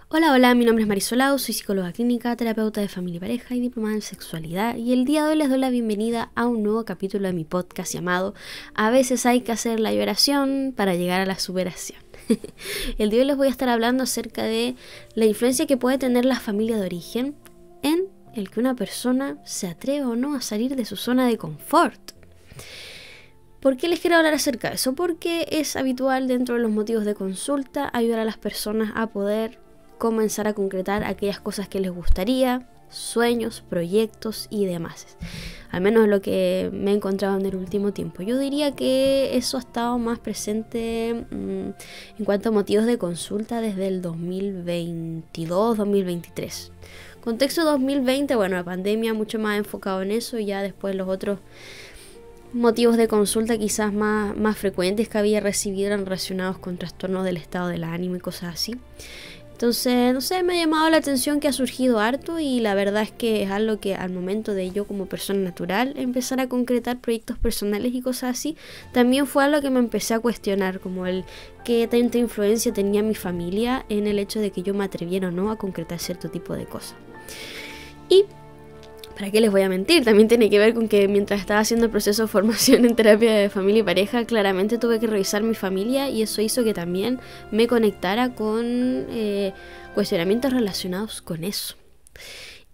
Hola, hola, mi nombre es Marisolao, soy psicóloga clínica, terapeuta de familia y pareja y diplomada en sexualidad, y el día de hoy les doy la bienvenida a un nuevo capítulo de mi podcast llamado A veces hay que hacer la liberación para llegar a la superación. El día de hoy les voy a estar hablando acerca de la influencia que puede tener la familia de origen en el que una persona se atreve o no a salir de su zona de confort. ¿Por qué les quiero hablar acerca de eso? Porque es habitual dentro de los motivos de consulta ayudar a las personas a poder comenzar a concretar aquellas cosas que les gustaría, sueños, proyectos y demás. Al menos lo que me he encontrado en el último tiempo. Yo diría que eso ha estado más presente en cuanto a motivos de consulta desde el 2022-2023. Contexto 2020, bueno, la pandemia mucho más enfocado en eso, y ya después los otros motivos de consulta quizás más frecuentes que había recibido eran relacionados con trastornos del estado del ánimo y cosas así. Entonces, no sé, me ha llamado la atención que ha surgido harto, y la verdad es que es algo que al momento de yo como persona natural empezar a concretar proyectos personales y cosas así, también fue algo que me empecé a cuestionar, como el qué tanta influencia tenía mi familia en el hecho de que yo me atreviera o no a concretar cierto tipo de cosas. Y ¿para qué les voy a mentir? También tiene que ver con que mientras estaba haciendo el proceso de formación en terapia de familia y pareja, claramente tuve que revisar mi familia, y eso hizo que también me conectara con cuestionamientos relacionados con eso.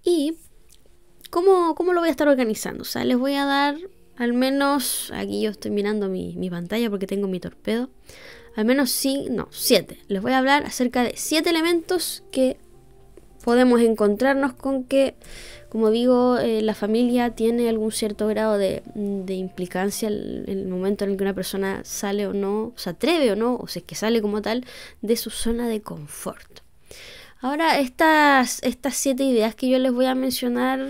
¿Y cómo lo voy a estar organizando? O sea, les voy a dar al menos, aquí yo estoy mirando mi pantalla porque tengo mi torpedo, al menos 7. Les voy a hablar acerca de 7 elementos que podemos encontrarnos con que, como digo, la familia tiene algún cierto grado de implicancia en el momento en el que una persona sale o no, se atreve o no, o si es que sale como tal, de su zona de confort. Ahora, estas 7 ideas que yo les voy a mencionar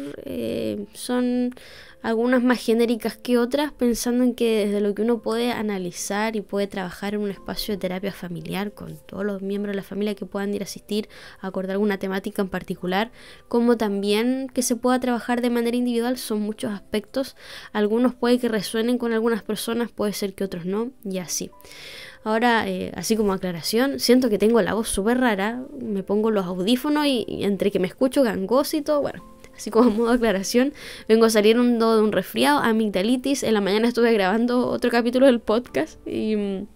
son algunas más genéricas que otras, pensando en que desde lo que uno puede analizar y puede trabajar en un espacio de terapia familiar con todos los miembros de la familia que puedan ir a asistir a acordar alguna temática en particular, como también que se pueda trabajar de manera individual, son muchos aspectos. Algunos puede que resuenen con algunas personas, puede ser que otros no, y así. Ahora, así como aclaración, siento que tengo la voz súper rara, me pongo los audífonos y entre que me escucho gangoso y todo, bueno, así como modo aclaración, vengo saliendo de un resfriado, amigdalitis. En la mañana estuve grabando otro capítulo del podcast y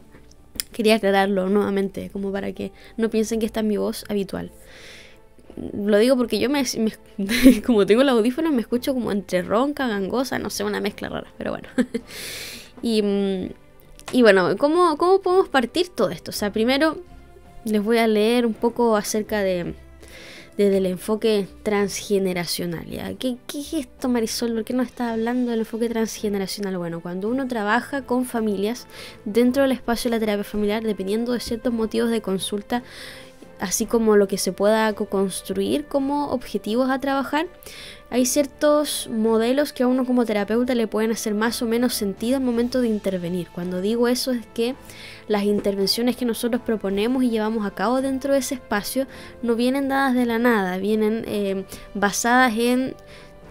quería aclararlo nuevamente, como para que no piensen que esta es mi voz habitual. Lo digo porque yo como tengo los audífonos, me escucho como entre ronca, gangosa, no sé, una mezcla rara, pero bueno. Y bueno, ¿cómo podemos partir todo esto? O sea, primero les voy a leer un poco acerca desde el enfoque transgeneracional, ¿ya? ¿Qué es esto, Marisol? ¿Por qué nos está hablando del enfoque transgeneracional? Bueno, cuando uno trabaja con familias dentro del espacio de la terapia familiar, dependiendo de ciertos motivos de consulta, así como lo que se pueda construir como objetivos a trabajar, hay ciertos modelos que a uno como terapeuta le pueden hacer más o menos sentido al momento de intervenir. Cuando digo eso es que las intervenciones que nosotros proponemos y llevamos a cabo dentro de ese espacio no vienen dadas de la nada, vienen basadas en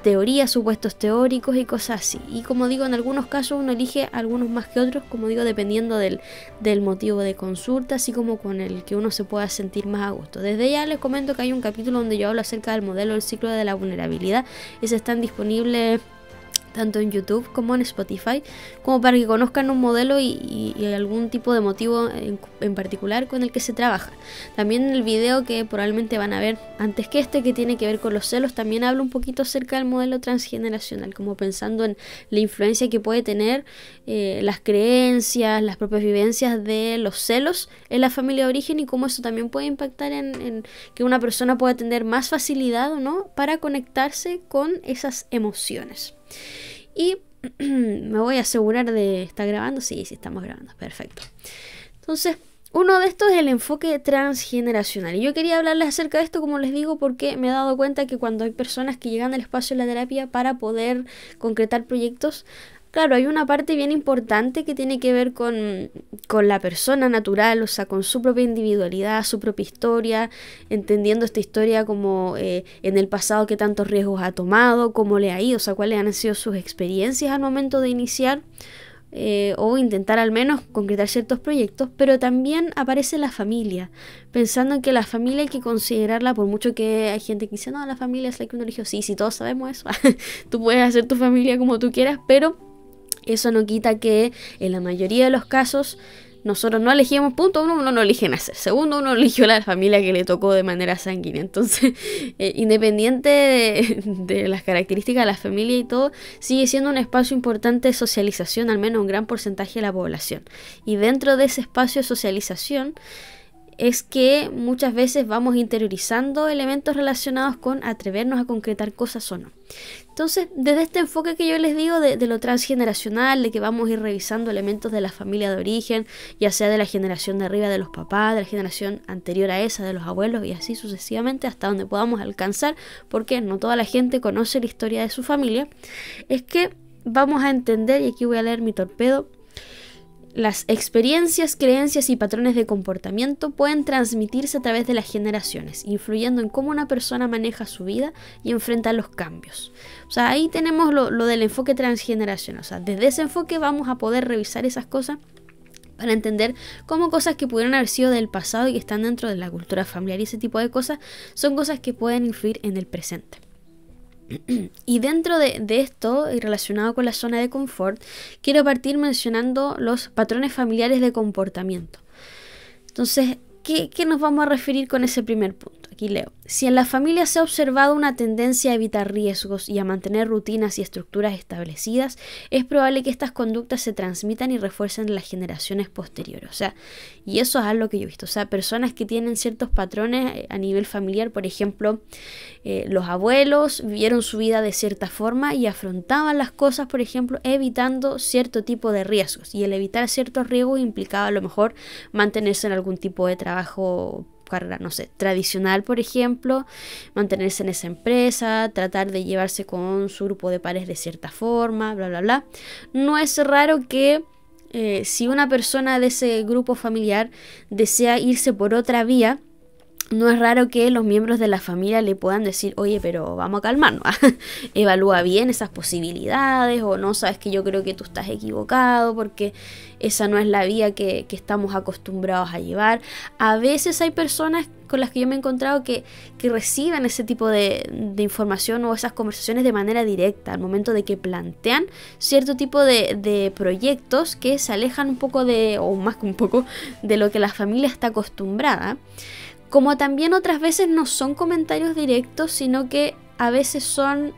teorías, supuestos teóricos y cosas así. Y como digo, en algunos casos uno elige algunos más que otros, como digo, dependiendo del motivo de consulta, así como con el que uno se pueda sentir más a gusto. Desde ya les comento que hay un capítulo donde yo hablo acerca del modelo del ciclo de la vulnerabilidad, y se están disponibles tanto en YouTube como en Spotify, como para que conozcan un modelo y algún tipo de motivo en particular con el que se trabaja. También en el video que probablemente van a ver antes que que tiene que ver con los celos, también hablo un poquito acerca del modelo transgeneracional, como pensando en la influencia que puede tener las creencias, las propias vivencias de los celos en la familia de origen, y cómo eso también puede impactar en que una persona pueda tener más facilidad o no para conectarse con esas emociones. Y me voy a asegurar de estar grabando. Sí, estamos grabando, perfecto. Entonces, uno de estos es el enfoque transgeneracional, y yo quería hablarles acerca de esto, como les digo, porque me he dado cuenta que cuando hay personas que llegan al espacio de la terapia para poder concretar proyectos, claro, hay una parte bien importante que tiene que ver con la persona natural, o sea, con su propia individualidad, su propia historia, entendiendo esta historia como en el pasado qué tantos riesgos ha tomado, cómo le ha ido, o sea, cuáles han sido sus experiencias al momento de iniciar o intentar al menos concretar ciertos proyectos, pero también aparece la familia, pensando en que la familia hay que considerarla, por mucho que hay gente que dice, no, la familia es la que uno eligió, sí, todos sabemos eso, tú puedes hacer tu familia como tú quieras, pero eso no quita que en la mayoría de los casos nosotros no elegimos, punto uno no elige nacer, segundo uno eligió la familia que le tocó de manera sanguínea, entonces independiente de las características de la familia y todo, sigue siendo un espacio importante de socialización, al menos un gran porcentaje de la población, y dentro de ese espacio de socialización es que muchas veces vamos interiorizando elementos relacionados con atrevernos a concretar cosas o no. Entonces, desde este enfoque que yo les digo de lo transgeneracional, de que vamos a ir revisando elementos de la familia de origen, ya sea de la generación de arriba de los papás, de la generación anterior a esa, de los abuelos, y así sucesivamente hasta donde podamos alcanzar, porque no toda la gente conoce la historia de su familia, es que vamos a entender, y aquí voy a leer mi torpedo, las experiencias, creencias y patrones de comportamiento pueden transmitirse a través de las generaciones, influyendo en cómo una persona maneja su vida y enfrenta los cambios. O sea, ahí tenemos lo del enfoque transgeneracional. O sea, desde ese enfoque vamos a poder revisar esas cosas para entender cómo cosas que pudieron haber sido del pasado y que están dentro de la cultura familiar y ese tipo de cosas son cosas que pueden influir en el presente. Y dentro de esto, y relacionado con la zona de confort, quiero partir mencionando los patrones familiares de comportamiento. Entonces, ¿qué nos vamos a referir con ese primer punto? Aquí leo. Si en la familia se ha observado una tendencia a evitar riesgos y a mantener rutinas y estructuras establecidas, es probable que estas conductas se transmitan y refuercen en las generaciones posteriores. O sea, y eso es algo que yo he visto. O sea, personas que tienen ciertos patrones a nivel familiar, por ejemplo, los abuelos vivieron su vida de cierta forma y afrontaban las cosas, por ejemplo, evitando cierto tipo de riesgos. Y el evitar ciertos riesgos implicaba a lo mejor mantenerse en algún tipo de trabajo, carrera, no sé, tradicional, por ejemplo, mantenerse en esa empresa, tratar de llevarse con su grupo de pares de cierta forma, bla, bla, bla. No es raro que si una persona de ese grupo familiar desea irse por otra vía, no es raro que los miembros de la familia le puedan decir, oye, pero vamos a calmarnos, evalúa bien esas posibilidades, o no, sabes que yo creo que tú estás equivocado porque esa no es la vía que estamos acostumbrados a llevar. A veces hay personas con las que yo me he encontrado que reciben ese tipo de información o esas conversaciones de manera directa al momento de que plantean cierto tipo de proyectos que se alejan un poco o más que un poco, de lo que la familia está acostumbrada. Como también otras veces no son comentarios directos, sino que a veces son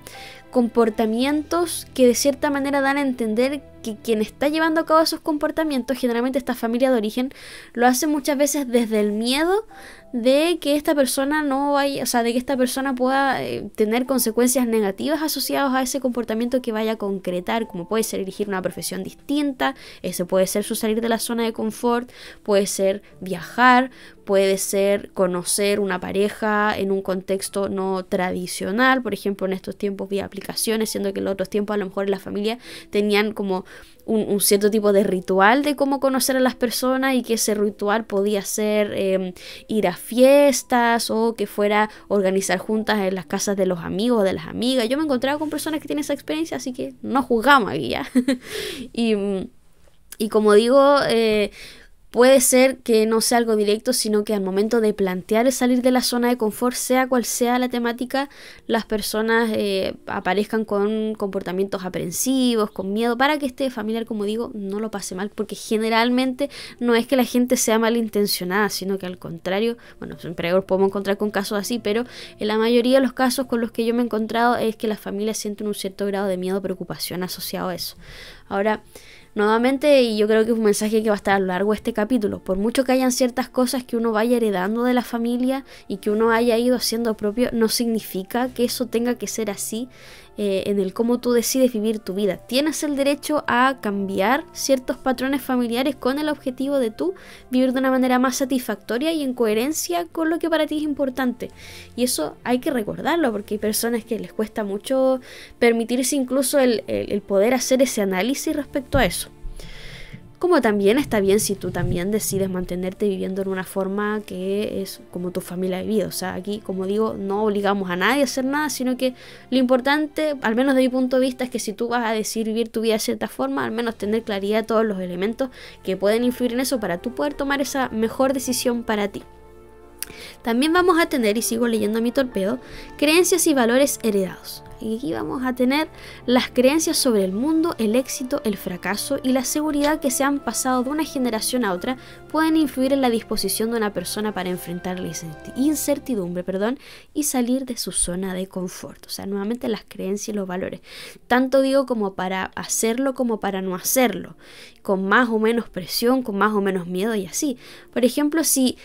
comportamientos que de cierta manera dan a entender que quien está llevando a cabo esos comportamientos, generalmente esta familia de origen, lo hace muchas veces desde el miedo de que esta persona no vaya, o sea, de que esta persona pueda tener consecuencias negativas asociadas a ese comportamiento que vaya a concretar, como puede ser elegir una profesión distinta, ese puede ser su salir de la zona de confort, puede ser viajar, puede ser conocer una pareja en un contexto no tradicional, por ejemplo en estos tiempos vía aplicaciones, siendo que en los otros tiempos a lo mejor en la familia tenían como un cierto tipo de ritual de cómo conocer a las personas, y que ese ritual podía ser ir a fiestas o que fuera organizar juntas en las casas de los amigos o de las amigas. Yo me he encontrado con personas que tienen esa experiencia, así que no juzgamos aquí ya. y como digo, puede ser que no sea algo directo, sino que al momento de plantear el salir de la zona de confort, sea cual sea la temática, las personas aparezcan con comportamientos aprensivos, con miedo, para que este familiar, como digo, no lo pase mal, porque generalmente no es que la gente sea malintencionada, sino que al contrario, bueno, siempre podemos encontrar con casos así, pero en la mayoría de los casos con los que yo me he encontrado es que las familias sienten un cierto grado de miedo o preocupación asociado a eso. Ahora, nuevamente, y yo creo que es un mensaje que va a estar a lo largo de este capítulo, por mucho que hayan ciertas cosas que uno vaya heredando de la familia y que uno haya ido haciendo propio, no significa que eso tenga que ser así en el cómo tú decides vivir tu vida. Tienes el derecho a cambiar ciertos patrones familiares con el objetivo de tú vivir de una manera más satisfactoria y en coherencia con lo que para ti es importante. Y eso hay que recordarlo, porque hay personas que les cuesta mucho permitirse incluso el poder hacer ese análisis respecto a eso. Como también está bien si tú también decides mantenerte viviendo en una forma que es como tu familia ha vivido. O sea, aquí, como digo, no obligamos a nadie a hacer nada, sino que lo importante, al menos de mi punto de vista, es que si tú vas a decidir vivir tu vida de cierta forma, al menos tener claridad de todos los elementos que pueden influir en eso para tú poder tomar esa mejor decisión para ti. También vamos a tener, y sigo leyendo mi torpedo, creencias y valores heredados. Y aquí vamos a tener las creencias sobre el mundo, el éxito, el fracaso y la seguridad que se han pasado de una generación a otra pueden influir en la disposición de una persona para enfrentar la incertidumbre, y salir de su zona de confort. O sea, nuevamente las creencias y los valores. Tanto digo como para hacerlo como para no hacerlo. Con más o menos presión, con más o menos miedo y así. Por ejemplo, si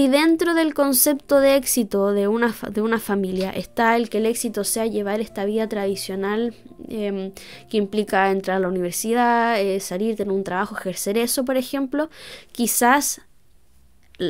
dentro del concepto de éxito de una familia está el que el éxito sea llevar esta vida tradicional que implica entrar a la universidad, salir, tener un trabajo, ejercer eso, por ejemplo, quizás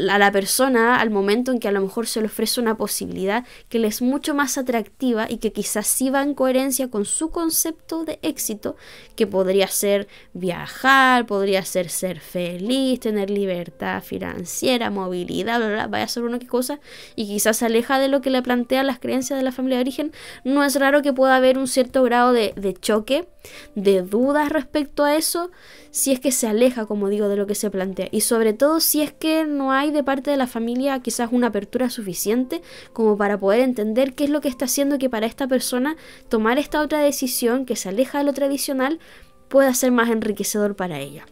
a la persona, al momento en que a lo mejor se le ofrece una posibilidad que le es mucho más atractiva y que quizás sí va en coherencia con su concepto de éxito, que podría ser viajar, podría ser feliz, tener libertad financiera, movilidad, bla, bla, vaya a ser una que cosa, y quizás se aleja de lo que le plantean las creencias de la familia de origen. No es raro que pueda haber un cierto grado de choque, de dudas respecto a eso, si es que se aleja, como digo, de lo que se plantea, y sobre todo si es que no hay de parte de la familia quizás una apertura suficiente como para poder entender qué es lo que está haciendo que para esta persona tomar esta otra decisión que se aleja de lo tradicional pueda ser más enriquecedor para ella.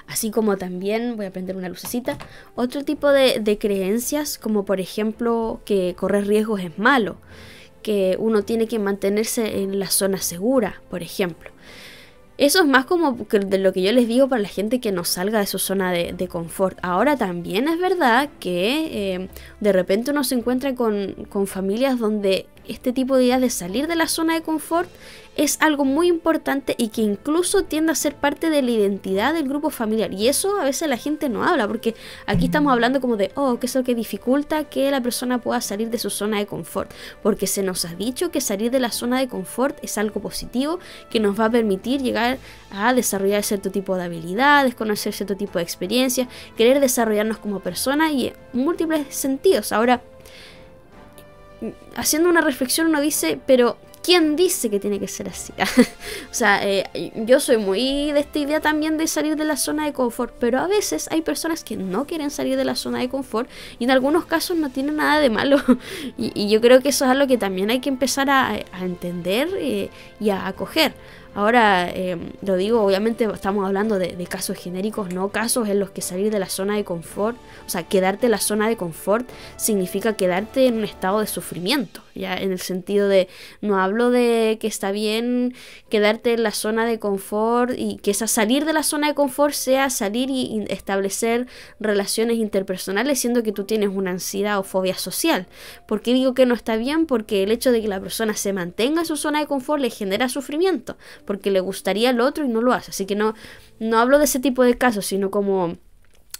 Así como también, voy a prender una lucecita, otro tipo de creencias, como por ejemplo que correr riesgos es malo, que uno tiene que mantenerse en la zona segura, por ejemplo. Eso es más como de lo que yo les digo para la gente que no salga de su zona de confort. Ahora también es verdad que de repente uno se encuentra con familias donde este tipo de ideas de salir de la zona de confort es algo muy importante y que incluso tiende a ser parte de la identidad del grupo familiar. Y eso a veces la gente no habla, porque aquí estamos hablando como de, ¿qué es lo que dificulta que la persona pueda salir de su zona de confort? Porque se nos ha dicho que salir de la zona de confort es algo positivo, que nos va a permitir llegar a desarrollar cierto tipo de habilidades, conocer cierto tipo de experiencias, querer desarrollarnos como persona y en múltiples sentidos. Ahora, haciendo una reflexión uno dice, pero ¿quién dice que tiene que ser así? O sea, yo soy muy de esta idea también de salir de la zona de confort, pero a veces hay personas que no quieren salir de la zona de confort y en algunos casos no tiene nada de malo. Y yo creo que eso es algo que también hay que empezar a entender y a acoger. Ahora, lo digo, obviamente estamos hablando de casos genéricos, no casos en los que salir de la zona de confort, o sea, quedarte en la zona de confort significa quedarte en un estado de sufrimiento, ya en el sentido de, no hablo de que está bien quedarte en la zona de confort y que salir de la zona de confort sea salir y establecer relaciones interpersonales siendo que tú tienes una ansiedad o fobia social. ¿Por qué digo que no está bien? Porque el hecho de que la persona se mantenga en su zona de confort le genera sufrimiento, porque le gustaría el otro y no lo hace. Así que no hablo de ese tipo de casos, sino como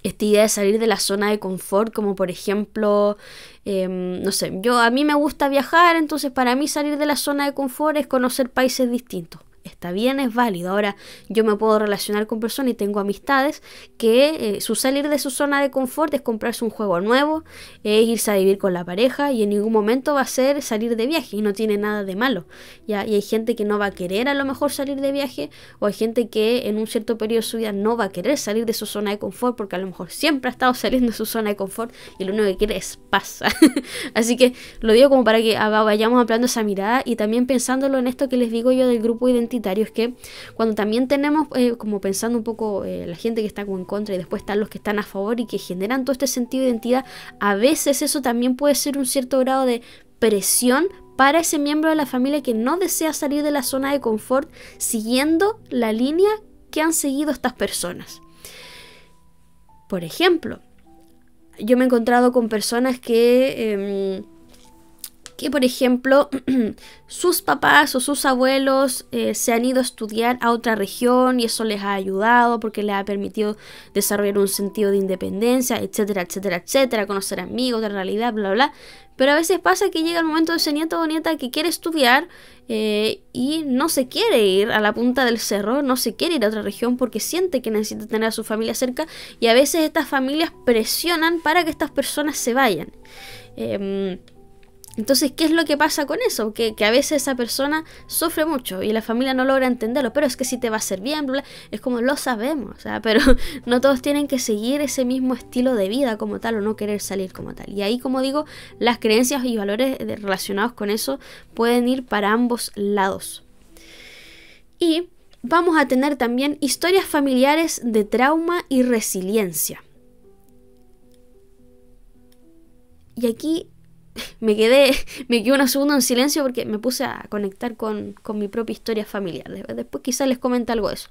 esta idea de salir de la zona de confort, como por ejemplo, no sé, a mí me gusta viajar, entonces para mí salir de la zona de confort es conocer países distintos. Está bien, es válido. Ahora yo me puedo relacionar con personas y tengo amistades que su salir de su zona de confort es comprarse un juego nuevo, es irse a vivir con la pareja y en ningún momento va a ser salir de viaje y no tiene nada de malo, ¿ya? Y hay gente que no va a querer a lo mejor salir de viaje, o hay gente que en un cierto periodo de su vida no va a querer salir de su zona de confort porque a lo mejor siempre ha estado saliendo de su zona de confort y lo único que quiere es paz. Así que lo digo como para que vayamos ampliando esa mirada y también pensándolo en esto que les digo yo del grupo identitario, es que cuando también tenemos como pensando un poco la gente que está como en contra y después están los que están a favor y que generan todo este sentido de identidad, a veces eso también puede ser un cierto grado de presión para ese miembro de la familia que no desea salir de la zona de confort siguiendo la línea que han seguido estas personas. Por ejemplo, yo me he encontrado con personas que que, por ejemplo, sus papás o sus abuelos se han ido a estudiar a otra región y eso les ha ayudado porque les ha permitido desarrollar un sentido de independencia, etcétera, etcétera, etcétera, conocer amigos de realidad, bla, bla, bla. Pero a veces pasa que llega el momento de ese nieto o nieta que quiere estudiar y no se quiere ir a la punta del cerro, no se quiere ir a otra región porque siente que necesita tener a su familia cerca, y a veces estas familias presionan para que estas personas se vayan. Entonces, ¿qué es lo que pasa con eso? Que a veces esa persona sufre mucho y la familia no logra entenderlo, pero es que si te va a hacer bien, bla, bla. Es como lo sabemos, o sea, pero no todos tienen que seguir ese mismo estilo de vida como tal o no querer salir como tal. Y ahí, como digo, las creencias y valores relacionados con eso pueden ir para ambos lados. Y vamos a tener también historias familiares de trauma y resiliencia. Y aquí me quedé unos segundos en silencio porque me puse a conectar con mi propia historia familiar. Después quizás les comento algo de eso.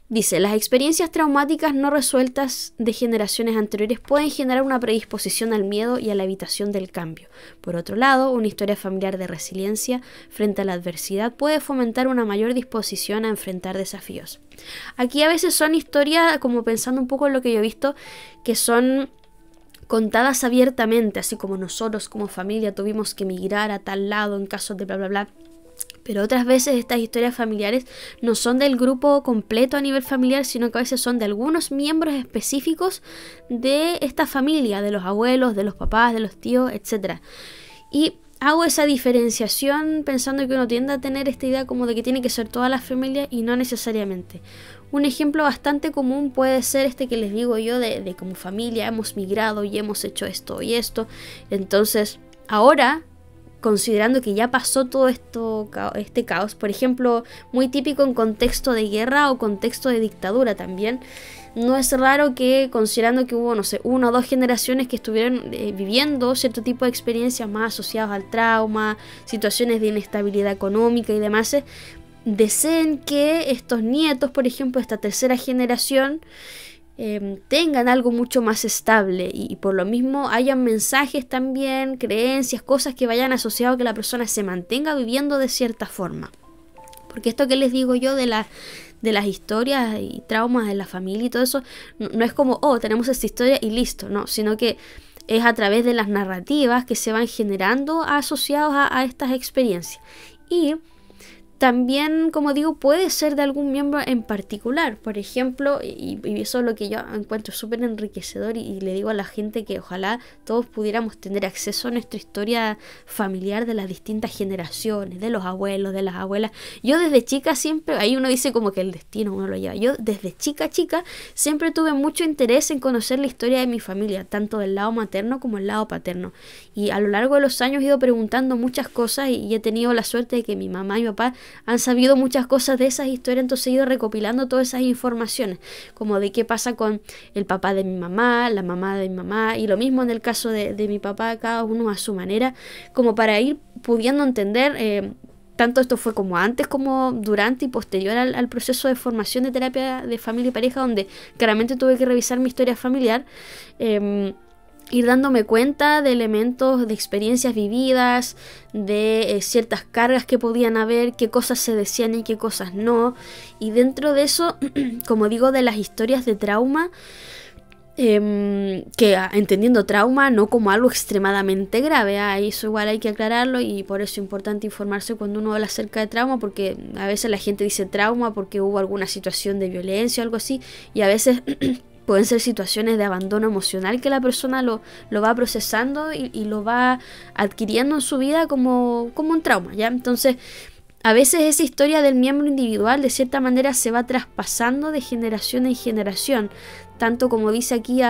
Dice, las experiencias traumáticas no resueltas de generaciones anteriores pueden generar una predisposición al miedo y a la evitación del cambio. Por otro lado, una historia familiar de resiliencia frente a la adversidad puede fomentar una mayor disposición a enfrentar desafíos. Aquí a veces son historias, como pensando un poco en lo que yo he visto, que son contadas abiertamente, así como nosotros como familia tuvimos que emigrar a tal lado en casos de bla bla bla. Pero otras veces estas historias familiares no son del grupo completo a nivel familiar, sino que a veces son de algunos miembros específicos de esta familia, de los abuelos, de los papás, de los tíos, etc. Y hago esa diferenciación pensando que uno tiende a tener esta idea como de que tiene que ser toda la familia y no necesariamente. Un ejemplo bastante común puede ser este que les digo yo de como familia hemos migrado y hemos hecho esto y esto. Entonces, ahora, considerando que ya pasó todo este caos, por ejemplo, muy típico en contexto de guerra o contexto de dictadura también, no es raro que, considerando que hubo, no sé, 1 o 2 generaciones que estuvieron viviendo cierto tipo de experiencias más asociadas al trauma, situaciones de inestabilidad económica y demás, deseen que estos nietos, por ejemplo, esta tercera generación, tengan algo mucho más estable y por lo mismo hayan mensajes también, creencias, cosas que vayan asociadas a que la persona se mantenga viviendo de cierta forma. Porque esto que les digo yo de las historias y traumas de la familia y todo eso, no es como, oh, tenemos esta historia y listo, no, sino que es a través de las narrativas que se van generando asociados a estas experiencias. Y también, como digo, puede ser de algún miembro en particular. Por ejemplo, y eso es lo que yo encuentro súper enriquecedor y le digo a la gente que ojalá todos pudiéramos tener acceso a nuestra historia familiar de las distintas generaciones, de los abuelos, de las abuelas. Yo desde chica siempre, ahí uno dice como que el destino uno lo lleva. Yo desde chica siempre tuve mucho interés en conocer la historia de mi familia, tanto del lado materno como del lado paterno. Y a lo largo de los años he ido preguntando muchas cosas y he tenido la suerte de que mi mamá y mi papá han sabido muchas cosas de esas historias, entonces he ido recopilando todas esas informaciones, como de qué pasa con el papá de mi mamá, la mamá de mi mamá, y lo mismo en el caso de mi papá, cada uno a su manera, como para ir pudiendo entender, tanto esto fue como antes, como durante y posterior al proceso de formación de terapia de familia y pareja, donde claramente tuve que revisar mi historia familiar, ir dándome cuenta de elementos, de experiencias vividas, de ciertas cargas que podían haber, qué cosas se decían y qué cosas no. Y dentro de eso, como digo, de las historias de trauma, que entendiendo trauma no como algo extremadamente grave, eso igual hay que aclararlo y por eso es importante informarse cuando uno habla acerca de trauma, porque a veces la gente dice trauma porque hubo alguna situación de violencia o algo así, y a veces pueden ser situaciones de abandono emocional que la persona lo va procesando y lo va adquiriendo en su vida como un trauma, ¿ya? Entonces, a veces esa historia del miembro individual de cierta manera se va traspasando de generación en generación, tanto como dice aquí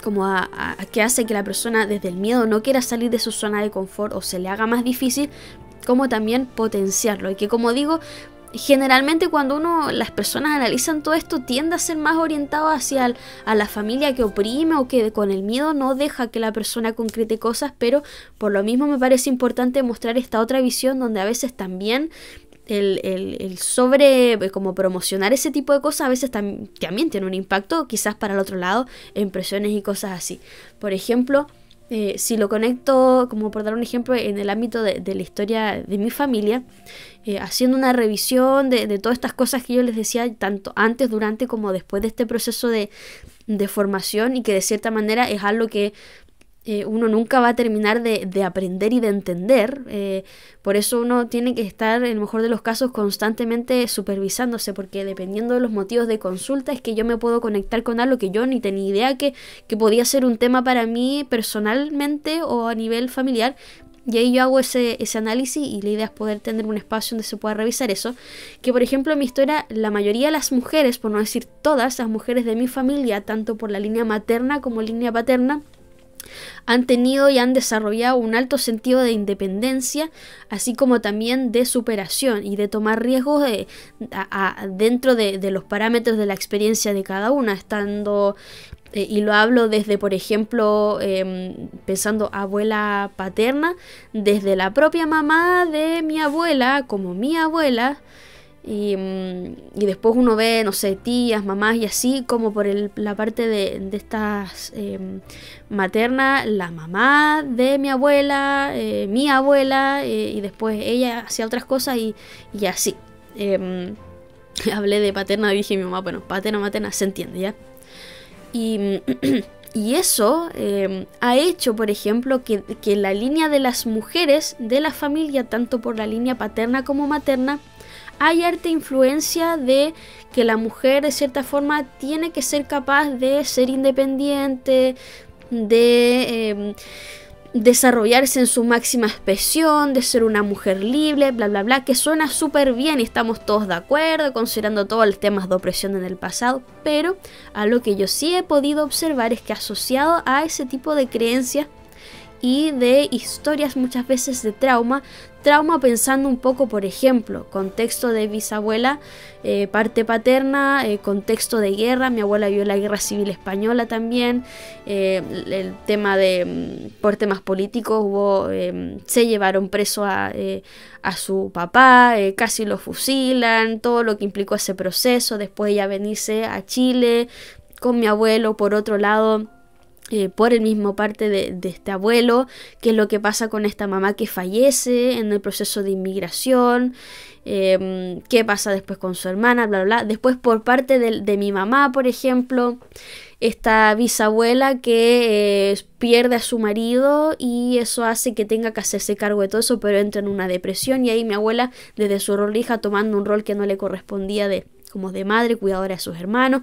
como a que hace que la persona desde el miedo no quiera salir de su zona de confort o se le haga más difícil, como también potenciarlo. Y que, como digo, generalmente cuando las personas analizan todo esto tiende a ser más orientado hacia a la familia que oprime o que con el miedo no deja que la persona concrete cosas, pero por lo mismo me parece importante mostrar esta otra visión donde a veces también el sobre como promocionar ese tipo de cosas a veces también tiene un impacto quizás para el otro lado en presiones y cosas así. Por ejemplo, si lo conecto, como por dar un ejemplo, en el ámbito de la historia de mi familia, haciendo una revisión de todas estas cosas que yo les decía, tanto antes, durante como después de este proceso de formación, y que de cierta manera es algo que uno nunca va a terminar de aprender y de entender. Por eso uno tiene que estar, en el mejor de los casos, constantemente supervisándose, porque dependiendo de los motivos de consulta es que yo me puedo conectar con algo que yo ni tenía idea que podía ser un tema para mí personalmente o a nivel familiar. Y ahí yo hago ese análisis, y la idea es poder tener un espacio donde se pueda revisar eso. Que por ejemplo en mi historia, la mayoría de las mujeres, por no decir todas las mujeres de mi familia, tanto por la línea materna como línea paterna, han tenido y han desarrollado un alto sentido de independencia, así como también de superación y de tomar riesgos dentro de los parámetros de la experiencia de cada una, estando, y lo hablo desde, por ejemplo, pensando abuela paterna, desde la propia mamá de mi abuela como mi abuela. Y después uno ve, no sé, tías, mamás y así, como por la parte de estas materna, la mamá de mi abuela, y después ella hacía otras cosas y así. Hablé de paterna, dije mi mamá, bueno, paterna, materna, se entiende, ¿ya? Y eso ha hecho, por ejemplo, que la línea de las mujeres de la familia, tanto por la línea paterna como materna, hay harta influencia de que la mujer de cierta forma tiene que ser capaz de ser independiente, de desarrollarse en su máxima expresión, de ser una mujer libre, bla bla bla, que suena súper bien y estamos todos de acuerdo considerando todos los temas de opresión en el pasado, pero a lo que yo sí he podido observar es que asociado a ese tipo de creencias y de historias muchas veces de trauma pensando un poco, por ejemplo, contexto de bisabuela, parte paterna, contexto de guerra, mi abuela vio la guerra civil española también, el tema de, por temas políticos se llevaron preso a su papá, casi lo fusilan, todo lo que implicó ese proceso, después ya venirse a Chile con mi abuelo, por otro lado, por el mismo parte de este abuelo, qué es lo que pasa con esta mamá que fallece en el proceso de inmigración, qué pasa después con su hermana, bla, bla, bla. Después por parte de mi mamá, por ejemplo, esta bisabuela que pierde a su marido y eso hace que tenga que hacerse cargo de todo eso, pero entra en una depresión, y ahí mi abuela, desde su rol de hija, tomando un rol que no le correspondía como de madre, cuidadora de sus hermanos.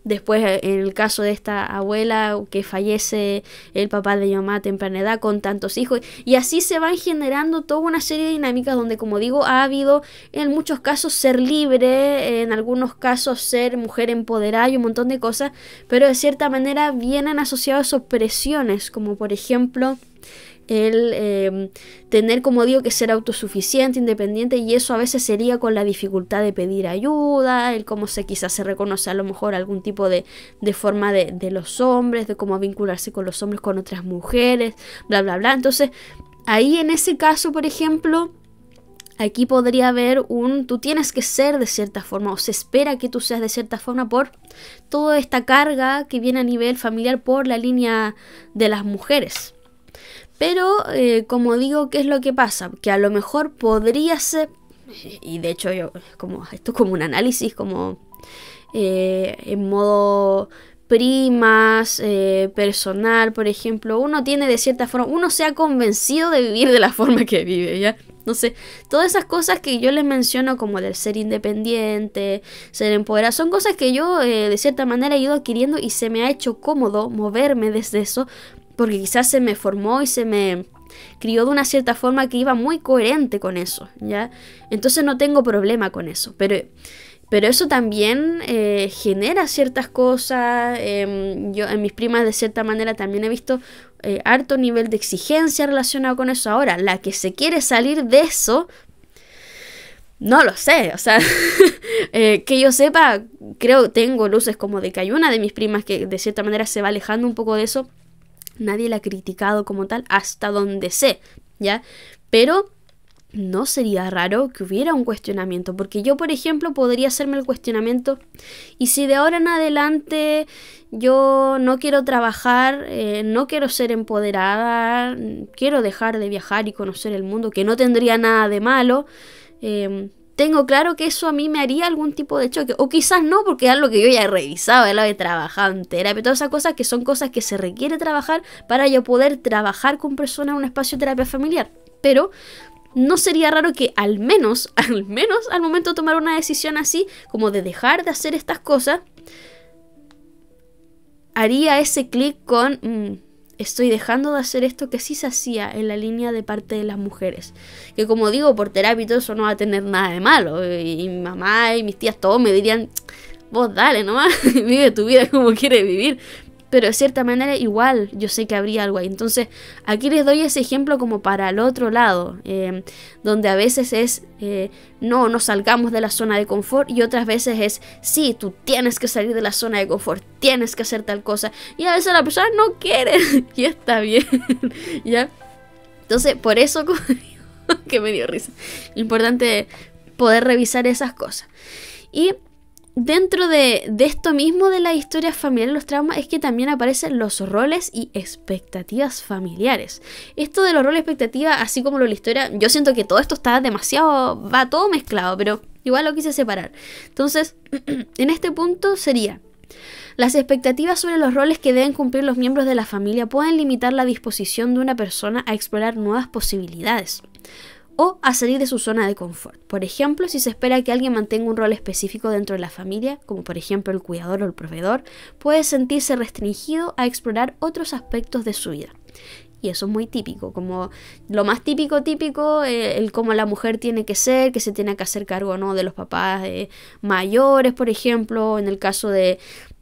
Después, en el caso de esta abuela que fallece el papá de mi mamá a temprana edad con tantos hijos, y así se van generando toda una serie de dinámicas donde, como digo, ha habido en muchos casos ser libre, en algunos casos ser mujer empoderada y un montón de cosas, pero de cierta manera vienen asociadas a opresiones, como por ejemplo el tener, como digo, que ser autosuficiente, independiente, y eso a veces sería con la dificultad de pedir ayuda, el cómo quizás se reconoce a lo mejor algún tipo de forma de los hombres, de cómo vincularse con los hombres, con otras mujeres, bla bla bla. Entonces ahí en ese caso, por ejemplo, aquí podría haber tú tienes que ser de cierta forma, o se espera que tú seas de cierta forma por toda esta carga que viene a nivel familiar por la línea de las mujeres. Pero, como digo, ¿qué es lo que pasa? Que a lo mejor podría ser, y de hecho esto es como un análisis, como en modo primas, personal, por ejemplo, uno tiene de cierta forma, uno se ha convencido de vivir de la forma que vive, ¿ya? No sé, todas esas cosas que yo les menciono como del ser independiente, ser empoderado, son cosas que yo de cierta manera he ido adquiriendo y se me ha hecho cómodo moverme desde eso, porque quizás se me formó y se me crió de una cierta forma que iba muy coherente con eso, ¿ya? Entonces no tengo problema con eso, pero eso también genera ciertas cosas. Yo en mis primas de cierta manera también he visto harto nivel de exigencia relacionado con eso. Ahora, la que se quiere salir de eso, no lo sé, o sea, que yo sepa, tengo luces como de que hay una de mis primas que de cierta manera se va alejando un poco de eso. Nadie la ha criticado como tal, hasta donde sé, ¿ya? Pero no sería raro que hubiera un cuestionamiento, porque yo, por ejemplo, podría hacerme el cuestionamiento, y si de ahora en adelante yo no quiero trabajar, no quiero ser empoderada, quiero dejar de viajar y conocer el mundo, que no tendría nada de malo, tengo claro que eso a mí me haría algún tipo de choque, o quizás no, porque es algo que yo ya he revisado, ya lo he trabajado en terapia, todas esas cosas que son cosas que se requiere trabajar para yo poder trabajar con personas en un espacio de terapia familiar, pero no sería raro que al menos al momento de tomar una decisión así, como de dejar de hacer estas cosas, haría ese clic con estoy dejando de hacer esto que sí se hacía en la línea de parte de las mujeres. Que como digo, por terapia y todo eso no va a tener nada de malo. Y mi mamá y mis tías todos me dirían, vos dale nomás, vive tu vida como quieres vivir. Pero de cierta manera igual yo sé que habría algo ahí. Entonces aquí les doy ese ejemplo como para el otro lado, donde a veces es no salgamos de la zona de confort, y otras veces es sí, tú tienes que salir de la zona de confort, tienes que hacer tal cosa, y a veces la persona no quiere y está bien. ¿Ya? Entonces por eso que me dio risa, importante poder revisar esas cosas. Y dentro de esto mismo de la historia familiar, los traumas, es que también aparecen los roles y expectativas familiares. Esto de los roles y expectativas, así como lo de la historia, yo siento que todo esto está demasiado, va todo mezclado, pero igual lo quise separar. Entonces, en este punto sería: las expectativas sobre los roles que deben cumplir los miembros de la familia pueden limitar la disposición de una persona a explorar nuevas posibilidades o a salir de su zona de confort. Por ejemplo, si se espera que alguien mantenga un rol específico dentro de la familia, como por ejemplo el cuidador o el proveedor, puede sentirse restringido a explorar otros aspectos de su vida. Y eso es muy típico, como lo más típico, el cómo la mujer tiene que ser, que se tiene que hacer cargo, ¿no?, de los papás mayores, por ejemplo. En el caso de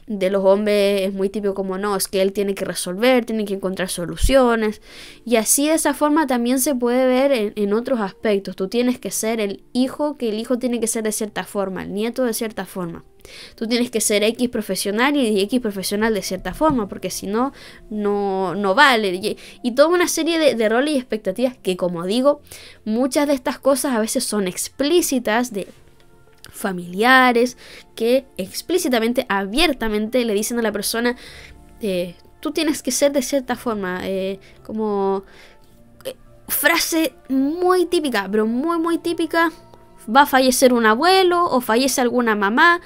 los hombres es muy típico como no, es que él tiene que resolver, tiene que encontrar soluciones, y así de esa forma también se puede ver en otros aspectos. Tú tienes que ser el hijo, que el hijo tiene que ser de cierta forma, el nieto de cierta forma. Tú tienes que ser X profesional y X profesional de cierta forma, porque si no, no vale. Y toda una serie de roles y expectativas que, como digo, muchas de estas cosas a veces son explícitas de familiares que explícitamente, abiertamente le dicen a la persona, tú tienes que ser de cierta forma, frase muy típica, pero muy típica: va a fallecer un abuelo o fallece alguna mamá,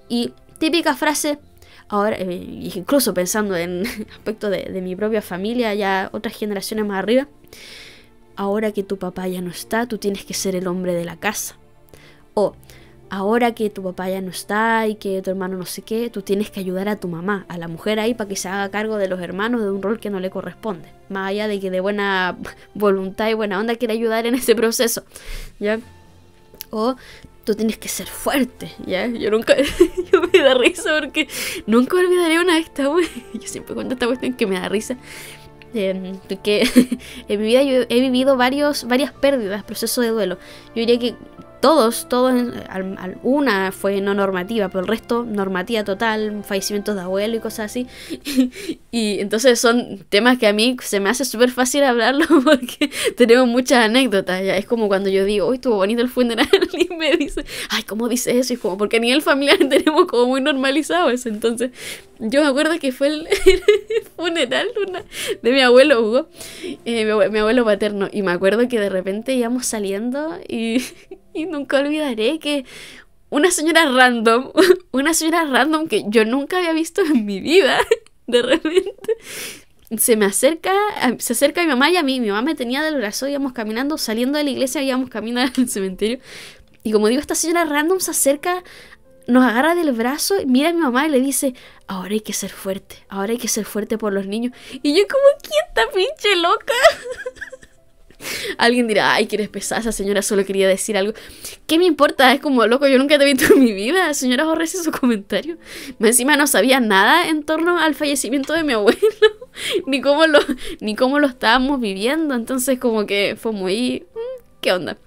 y típica frase. Ahora, incluso pensando en aspectos de mi propia familia, ya otras generaciones más arriba: ahora que tu papá ya no está, tú tienes que ser el hombre de la casa. O ahora que tu papá ya no está y que tu hermano no sé qué, tú tienes que ayudar a tu mamá, a la mujer ahí, para que se haga cargo de los hermanos, de un rol que no le corresponde. Más allá de que de buena voluntad y buena onda quiere ayudar en ese proceso, ¿ya? O tú tienes que ser fuerte, ¿ya? Yo me da risa porque nunca olvidaré una de estas, güey. Yo siempre cuento esta cuestión que me da risa. Porque en mi vida yo he vivido varias pérdidas, proceso de duelo. Yo diría que todos, una fue no normativa, pero el resto normativa total, fallecimientos de abuelo y cosas así. Y entonces son temas que a mí se me hace súper fácil hablarlo porque tenemos muchas anécdotas. Ya es como cuando yo digo, uy, estuvo bonito el funeral, y me dice, ay, ¿cómo dice eso? Y es como, porque a nivel familiar tenemos como muy normalizado eso. Entonces yo me acuerdo que fue el funeral de mi abuelo Hugo, mi abuelo paterno, y me acuerdo que de repente íbamos saliendo y nunca olvidaré que una señora random que yo nunca había visto en mi vida, de repente se acerca a mi mamá y a mí. Mi mamá me tenía del brazo, íbamos caminando, saliendo de la iglesia, íbamos caminando al cementerio, y como digo, esta señora random se acerca, nos agarra del brazo, mira a mi mamá y le dice, ahora hay que ser fuerte por los niños. Y yo como, ¿quién está pinche loca? Alguien dirá, ay, que eres pesada, esa señora solo quería decir algo. ¿Qué me importa? Es como, loco, yo nunca te he visto en mi vida. Señora, ahorrese su comentario. Encima no sabía nada en torno al fallecimiento de mi abuelo, ni cómo lo estábamos viviendo. Entonces como que fue muy, ¿qué onda?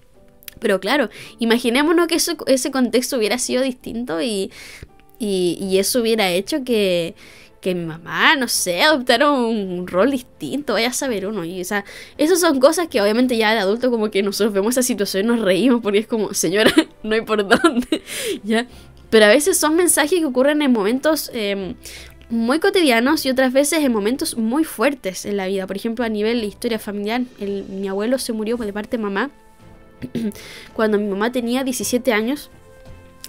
Pero claro, imaginémonos que ese contexto hubiera sido distinto y eso hubiera hecho que que mi mamá, no sé, adoptara un rol distinto, vaya a saber uno. Y, o sea, esas son cosas que obviamente ya de adulto como que nosotros vemos esa situación y nos reímos porque es como, señora, no hay por dónde, ¿ya? Pero a veces son mensajes que ocurren en momentos muy cotidianos y otras veces en momentos muy fuertes en la vida. Por ejemplo, a nivel de historia familiar, mi abuelo se murió de parte de mamá cuando mi mamá tenía 17 años.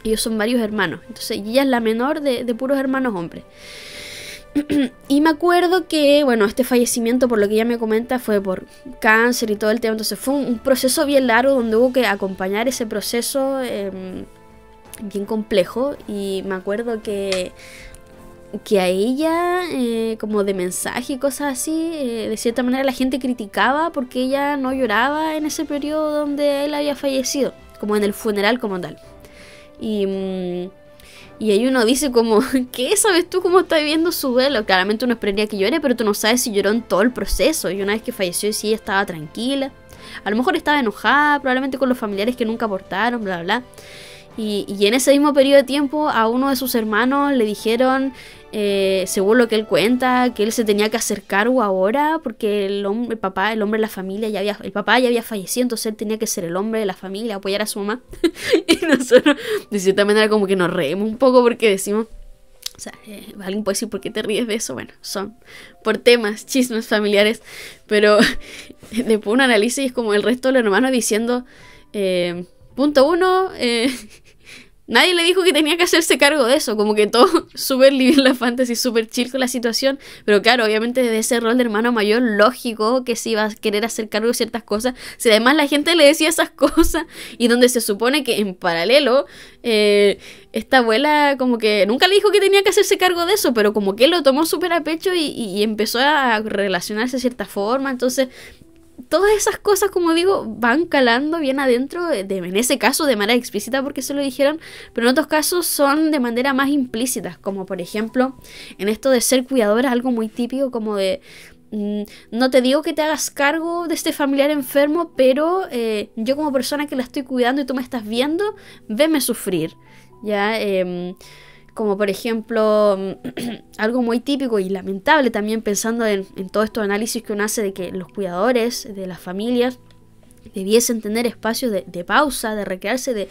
Ellos son varios hermanos, entonces ella es la menor de puros hermanos hombres. Y me acuerdo que, bueno, este fallecimiento, por lo que ella me comenta, fue por cáncer y todo el tema. Entonces fue un proceso bien largo donde hubo que acompañar ese proceso bien complejo. Y me acuerdo que a ella, como de mensaje y cosas así, de cierta manera la gente criticaba porque ella no lloraba en ese periodo donde él había fallecido, como en el funeral como tal. Y ahí uno dice como, ¿qué sabes tú cómo está viviendo su duelo? Claramente uno esperaría que llore, pero tú no sabes si lloró en todo el proceso. Y una vez que falleció, si ella estaba tranquila. A lo mejor estaba enojada, probablemente con los familiares que nunca aportaron, bla, bla. Y en ese mismo periodo de tiempo a uno de sus hermanos le dijeron, según lo que él cuenta, que él se tenía que hacer cargo ahora porque el papá, el hombre de la familia, el papá ya había fallecido, entonces él tenía que ser el hombre de la familia, apoyar a su mamá. Y nosotros de cierta manera como que nos reímos un poco porque decimos, o sea, alguien puede decir, ¿por qué te ríes de eso? Bueno, son por temas, chismes familiares, pero después uno analiza y es como el resto de los hermanos diciendo, punto uno, nadie le dijo que tenía que hacerse cargo de eso, como que todo súper living la fantasy, súper chill con la situación, pero claro, obviamente desde ese rol de hermano mayor, lógico que se iba a querer hacer cargo de ciertas cosas, si además la gente le decía esas cosas, y donde se supone que en paralelo, esta abuela como que nunca le dijo que tenía que hacerse cargo de eso, pero como que lo tomó súper a pecho y empezó a relacionarse de cierta forma, entonces todas esas cosas, como digo, van calando bien adentro, en ese caso de manera explícita porque se lo dijeron, pero en otros casos son de manera más implícita, como por ejemplo en esto de ser cuidadora, algo muy típico como de no te digo que te hagas cargo de este familiar enfermo, pero yo como persona que la estoy cuidando y tú me estás viendo, veme sufrir, ¿ya? Como por ejemplo, algo muy típico y lamentable también pensando en todos estos análisis que uno hace de que los cuidadores de las familias debiesen tener espacios de pausa, de recrearse, de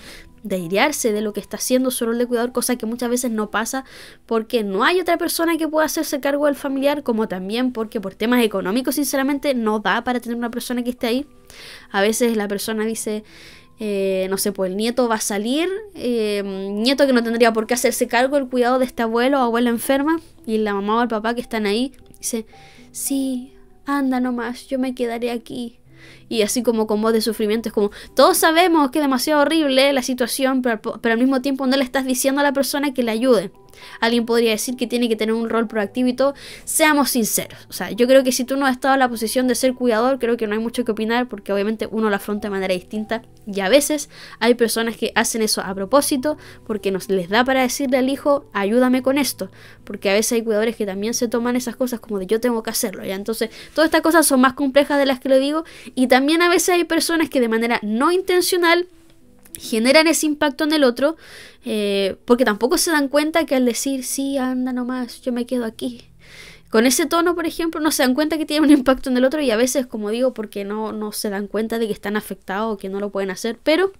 airearse de lo que está haciendo su rol de cuidador, cosa que muchas veces no pasa porque no hay otra persona que pueda hacerse cargo del familiar, como también porque por temas económicos sinceramente no da para tener una persona que esté ahí. A veces la persona dice, no sé, pues el nieto va a salir, nieto que no tendría por qué hacerse cargo del cuidado de este abuelo o abuela enferma, y la mamá o el papá que están ahí dice, sí, anda nomás, yo me quedaré aquí. Y así como con voz de sufrimiento, es como, todos sabemos que es demasiado horrible la situación, pero al mismo tiempo no le estás diciendo a la persona que le ayude. Alguien podría decir que tiene que tener un rol proactivo y todo. Seamos sinceros, o sea, yo creo que si tú no has estado en la posición de ser cuidador, creo que no hay mucho que opinar porque obviamente uno lo afronta de manera distinta y a veces hay personas que hacen eso a propósito porque nos les da para decirle al hijo, ayúdame con esto, porque a veces hay cuidadores que también se toman esas cosas como de yo tengo que hacerlo, ¿ya? Entonces todas estas cosas son más complejas de las que lo digo y también a veces hay personas que de manera no intencional generan ese impacto en el otro porque tampoco se dan cuenta que al decir sí, anda nomás, yo me quedo aquí, con ese tono, por ejemplo, no se dan cuenta que tiene un impacto en el otro y a veces, como digo, porque no se dan cuenta de que están afectados o que no lo pueden hacer, pero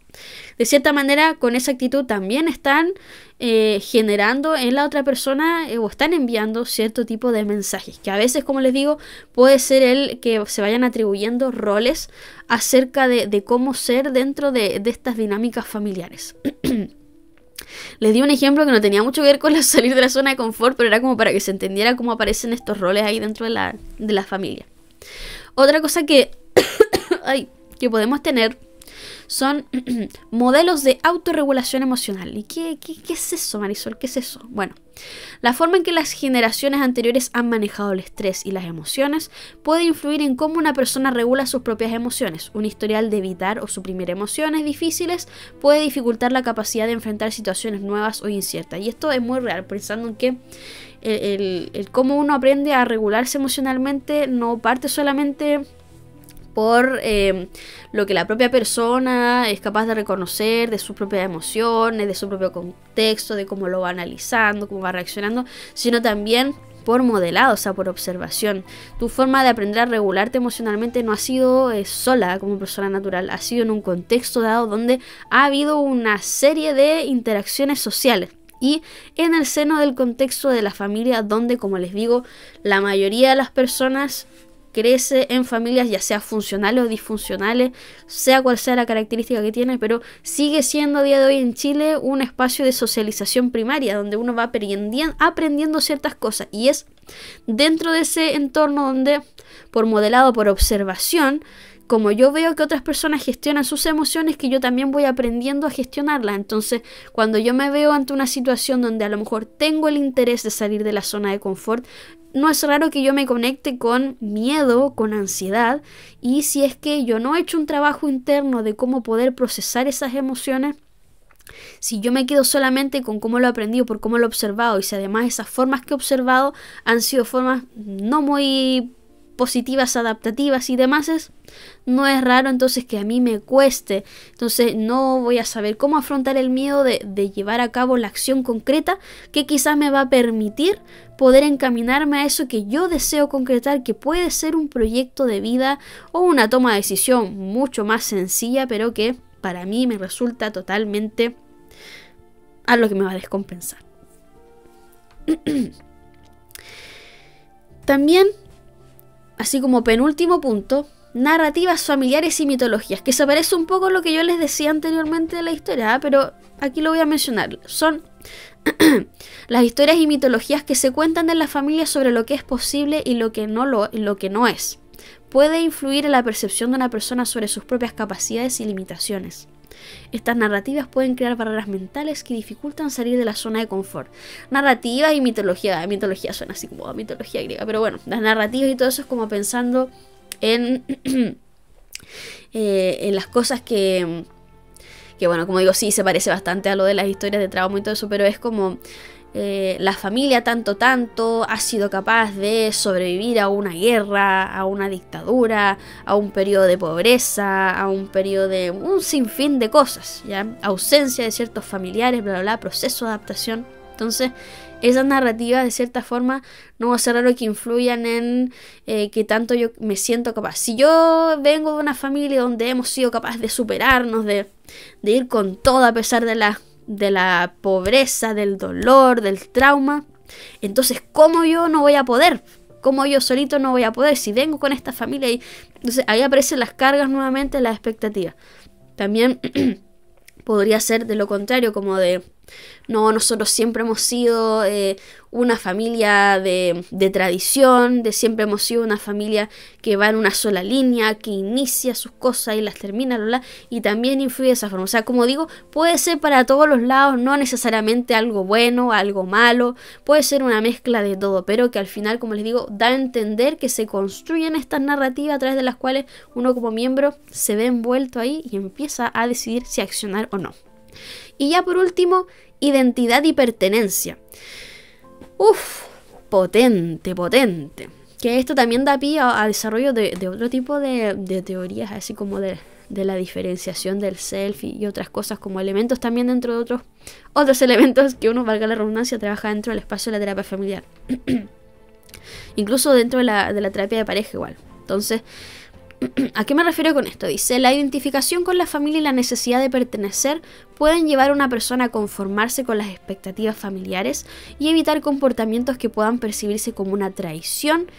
de cierta manera con esa actitud también están generando en la otra persona o están enviando cierto tipo de mensajes, que a veces, como les digo, puede ser el que se vayan atribuyendo roles acerca de cómo ser dentro de estas dinámicas familiares. Les di un ejemplo que no tenía mucho que ver con salir de la zona de confort, pero era como para que se entendiera cómo aparecen estos roles ahí dentro de la familia. Otra cosa que podemos tener son modelos de autorregulación emocional. ¿Y qué es eso, Marisol? ¿Qué es eso? Bueno, la forma en que las generaciones anteriores han manejado el estrés y las emociones puede influir en cómo una persona regula sus propias emociones. Un historial de evitar o suprimir emociones difíciles puede dificultar la capacidad de enfrentar situaciones nuevas o inciertas. Y esto es muy real, pensando en que el cómo uno aprende a regularse emocionalmente no parte solamente por lo que la propia persona es capaz de reconocer de sus propias emociones, de su propio contexto, de cómo lo va analizando, cómo va reaccionando, sino también por modelado, o sea, por observación. Tu forma de aprender a regularte emocionalmente no ha sido sola como persona natural, ha sido en un contexto dado donde ha habido una serie de interacciones sociales. Y en el seno del contexto de la familia donde, como les digo, la mayoría de las personas crece en familias ya sea funcionales o disfuncionales, sea cual sea la característica que tiene, pero sigue siendo a día de hoy en Chile un espacio de socialización primaria donde uno va aprendiendo ciertas cosas, y es dentro de ese entorno donde, por modelado, por observación, como yo veo que otras personas gestionan sus emociones, que yo también voy aprendiendo a gestionarlas. Entonces, cuando yo me veo ante una situación donde a lo mejor tengo el interés de salir de la zona de confort, no es raro que yo me conecte con miedo, con ansiedad, y si es que yo no he hecho un trabajo interno de cómo poder procesar esas emociones, si yo me quedo solamente con cómo lo he aprendido, por cómo lo he observado, y si además esas formas que he observado han sido formas no muy positivas, adaptativas y demás, no es raro entonces que a mí me cueste. Entonces no voy a saber cómo afrontar el miedo de llevar a cabo la acción concreta que quizás me va a permitir poder encaminarme a eso que yo deseo concretar, que puede ser un proyecto de vida o una toma de decisión mucho más sencilla, pero que para mí me resulta totalmente algo que me va a descompensar. También, así como penúltimo punto, narrativas familiares y mitologías, que se parece un poco a lo que yo les decía anteriormente de la historia, pero aquí lo voy a mencionar. Son las historias y mitologías que se cuentan en la familia sobre lo que es posible y lo que no es. Puede influir en la percepción de una persona sobre sus propias capacidades y limitaciones. Estas narrativas pueden crear barreras mentales que dificultan salir de la zona de confort. Narrativas y mitología. Mitología suena así como mitología griega, pero bueno, las narrativas y todo eso es como pensando en las cosas que bueno, como digo, sí se parece bastante a lo de las historias de trauma y todo eso, pero es como la familia tanto ha sido capaz de sobrevivir a una guerra, a una dictadura, a un periodo de pobreza, a un periodo de un sinfín de cosas, ¿ya? Ausencia de ciertos familiares, bla, bla, bla, proceso de adaptación. Entonces, esas narrativas de cierta forma no va a ser raro que influyan en que tanto yo me siento capaz. Si yo vengo de una familia donde hemos sido capaces de superarnos, de ir con todo a pesar de la pobreza, del dolor, del trauma, entonces ¿cómo yo no voy a poder? ¿Cómo yo solito no voy a poder? Si vengo con esta familia y entonces ahí aparecen las cargas nuevamente, las expectativas. También podría ser de lo contrario, como de no, nosotros siempre hemos sido una familia de tradición, de siempre hemos sido una familia que va en una sola línea, que inicia sus cosas y las termina, bla, bla, y también influye de esa forma. O sea, como digo, puede ser para todos los lados, no necesariamente algo bueno, algo malo, puede ser una mezcla de todo, pero que al final, como les digo, da a entender que se construyen estas narrativas a través de las cuales uno como miembro se ve envuelto ahí y empieza a decidir si accionar o no. Y ya por último, identidad y pertenencia. Potente. Que esto también da pie a desarrollo de otro tipo de teorías, así como de la diferenciación del self y otras cosas como elementos también dentro de otros elementos que uno, valga la redundancia, trabaja dentro del espacio de la terapia familiar. Incluso dentro de la terapia de pareja igual. Entonces, ¿a qué me refiero con esto? Dice, la identificación con la familia y la necesidad de pertenecer pueden llevar a una persona a conformarse con las expectativas familiares y evitar comportamientos que puedan percibirse como una traición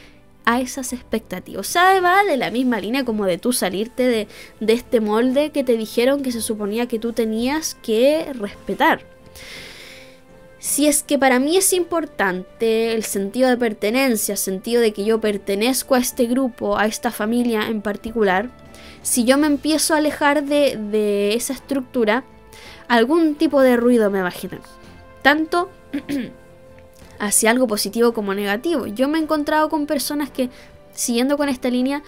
a esas expectativas. O sea, va de la misma línea como de tú salirte de este molde que te dijeron que se suponía que tú tenías que respetar. Si es que para mí es importante el sentido de pertenencia, el sentido de que yo pertenezco a este grupo, a esta familia en particular, si yo me empiezo a alejar de esa estructura, algún tipo de ruido me va a generar, tanto hacia algo positivo como negativo. Yo me he encontrado con personas que, siguiendo con esta línea,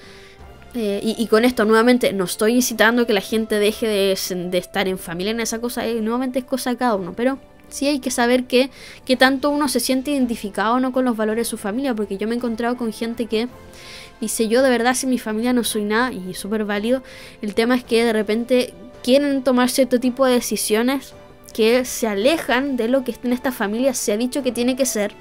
y con esto nuevamente no estoy incitando que la gente deje de estar en familia en esa cosa, nuevamente es cosa de cada uno, pero sí hay que saber que tanto uno se siente identificado o no con los valores de su familia, porque yo me he encontrado con gente que dice, yo de verdad sin mi familia no soy nada, y súper válido. El tema es que de repente quieren tomar cierto tipo de decisiones que se alejan de lo que en esta familia se ha dicho que tiene que ser,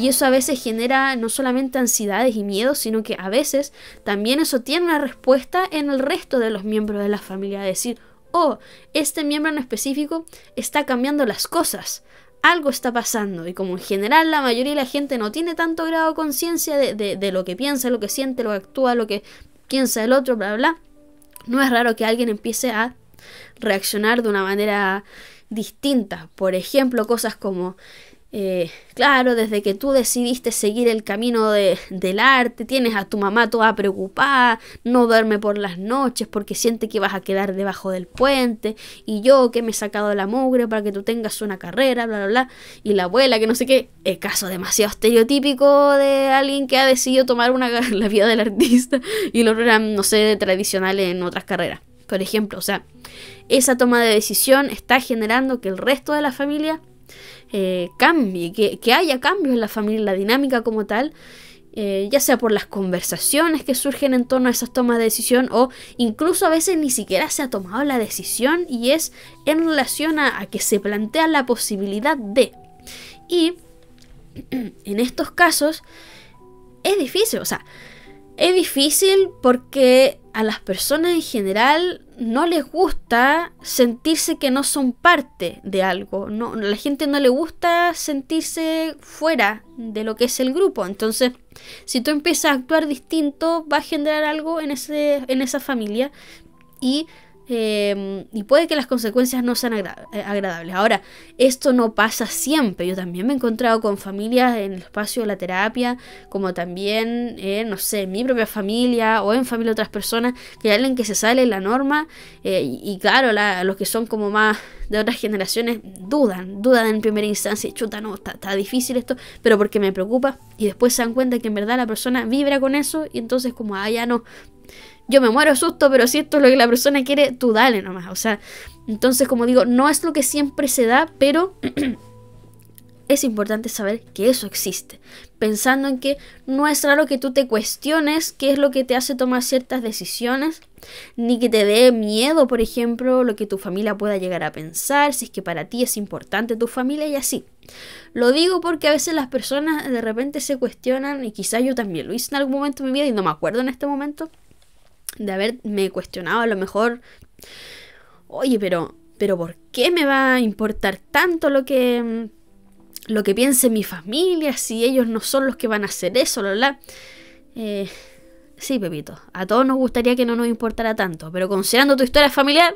Y eso a veces genera no solamente ansiedades y miedos, sino que a veces también eso tiene una respuesta en el resto de los miembros de la familia. Decir, oh, este miembro en específico está cambiando las cosas. Algo está pasando. Y como en general la mayoría de la gente no tiene tanto grado de conciencia de lo que piensa, lo que siente, lo que actúa, lo que piensa el otro, bla, bla, no es raro que alguien empiece a reaccionar de una manera distinta. Por ejemplo, cosas como, claro, desde que tú decidiste seguir el camino del arte, tienes a tu mamá toda preocupada, no duerme por las noches porque siente que vas a quedar debajo del puente, y yo que me he sacado la mugre para que tú tengas una carrera, bla, bla, bla, y la abuela que no sé qué. El caso demasiado estereotípico de alguien que ha decidido tomar la vida del artista y lo era, no sé, tradicional en otras carreras, por ejemplo. O sea, esa toma de decisión está generando que el resto de la familia cambie, que haya cambios en la familia, en la dinámica como tal, ya sea por las conversaciones que surgen en torno a esas tomas de decisión, o incluso a veces ni siquiera se ha tomado la decisión y es en relación a que se plantea la posibilidad de. Y en estos casos es difícil, o sea, es difícil porque a las personas en general no les gusta sentirse que no son parte de algo. No, a la gente no le gusta sentirse fuera de lo que es el grupo. Entonces, si tú empiezas a actuar distinto, va a generar algo en esa familia y puede que las consecuencias no sean agradables. Ahora, esto no pasa siempre. Yo también me he encontrado con familias en el espacio de la terapia, como también, no sé, en mi propia familia o en familia de otras personas, que hay alguien que se sale de la norma, y claro, los que son como más de otras generaciones dudan en primera instancia, chuta, no, está difícil esto, pero porque me preocupa, y después se dan cuenta que en verdad la persona vibra con eso, y entonces como, ya no, yo me muero de susto, pero si esto es lo que la persona quiere, tú dale nomás. O sea, entonces, como digo, no es lo que siempre se da, pero es importante saber que eso existe. Pensando en que no es raro que tú te cuestiones qué es lo que te hace tomar ciertas decisiones, ni que te dé miedo, por ejemplo, lo que tu familia pueda llegar a pensar, si es que para ti es importante tu familia y así. Lo digo porque a veces las personas de repente se cuestionan, y quizás yo también lo hice en algún momento de mi vida y no me acuerdo en este momento, de haberme cuestionado a lo mejor, oye, pero ¿por qué me va a importar tanto lo que piense mi familia si ellos no son los que van a hacer eso, bla? Sí, Pepito, a todos nos gustaría que no nos importara tanto, pero considerando tu historia familiar,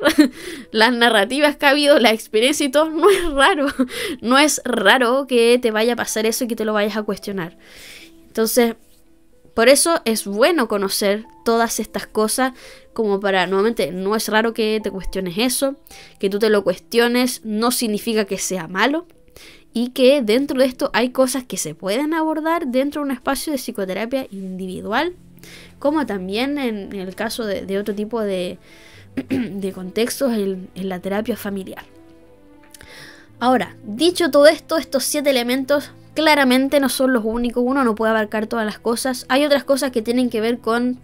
las narrativas que ha habido, la experiencia y todo, no es raro que te vaya a pasar eso y que te lo vayas a cuestionar. Entonces, por eso es bueno conocer todas estas cosas, como para, nuevamente, no es raro que te cuestiones eso, que tú te lo cuestiones no significa que sea malo, y que dentro de esto hay cosas que se pueden abordar dentro de un espacio de psicoterapia individual, como también en el caso de otro tipo de contextos en la terapia familiar. Ahora, dicho todo esto, estos 7 elementos claramente no son los únicos, uno no puede abarcar todas las cosas. Hay otras cosas que tienen que ver con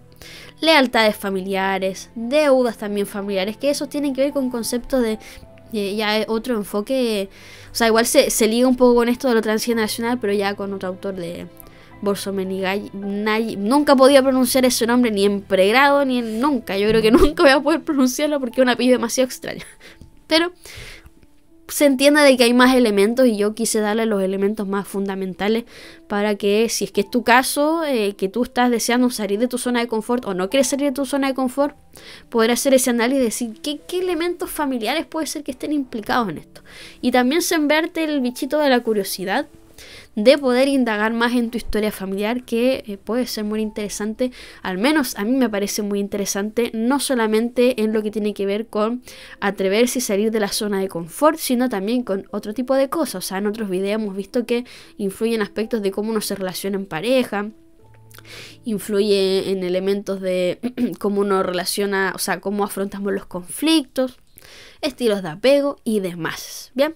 lealtades familiares, deudas también familiares, que eso tienen que ver con conceptos de ya otro enfoque. O sea, igual se liga un poco con esto de lo transgeneracional, pero ya con otro autor de Borsomenigai. Nunca podía pronunciar ese nombre, ni en pregrado, ni en nunca. Yo creo que nunca voy a poder pronunciarlo porque es un apellido demasiado extraño. Pero se entiende de que hay más elementos y yo quise darle los elementos más fundamentales para que, si es que es tu caso, que tú estás deseando salir de tu zona de confort o no quieres salir de tu zona de confort, poder hacer ese análisis y decir qué elementos familiares puede ser que estén implicados en esto. Y también sembrarte el bichito de la curiosidad de poder indagar más en tu historia familiar, que puede ser muy interesante. Al menos a mí me parece muy interesante, no solamente en lo que tiene que ver con atreverse y salir de la zona de confort, sino también con otro tipo de cosas. O sea, en otros videos hemos visto que influyen aspectos de cómo uno se relaciona en pareja, influye en elementos de cómo uno relaciona, o sea, cómo afrontamos los conflictos, estilos de apego y demás. Bien,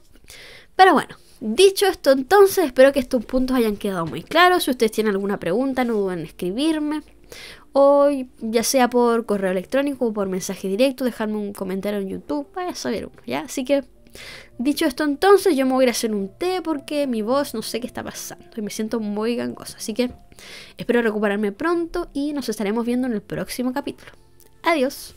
pero bueno, dicho esto, entonces, espero que estos puntos hayan quedado muy claros. Si ustedes tienen alguna pregunta, no duden en escribirme, o ya sea por correo electrónico o por mensaje directo, dejarme un comentario en YouTube, vaya a saber uno, ¿ya? Así que Dicho esto, entonces yo me voy a ir a hacer un té porque mi voz no sé qué está pasando y me siento muy gangosa. Así que espero recuperarme pronto y nos estaremos viendo en el próximo capítulo. Adiós.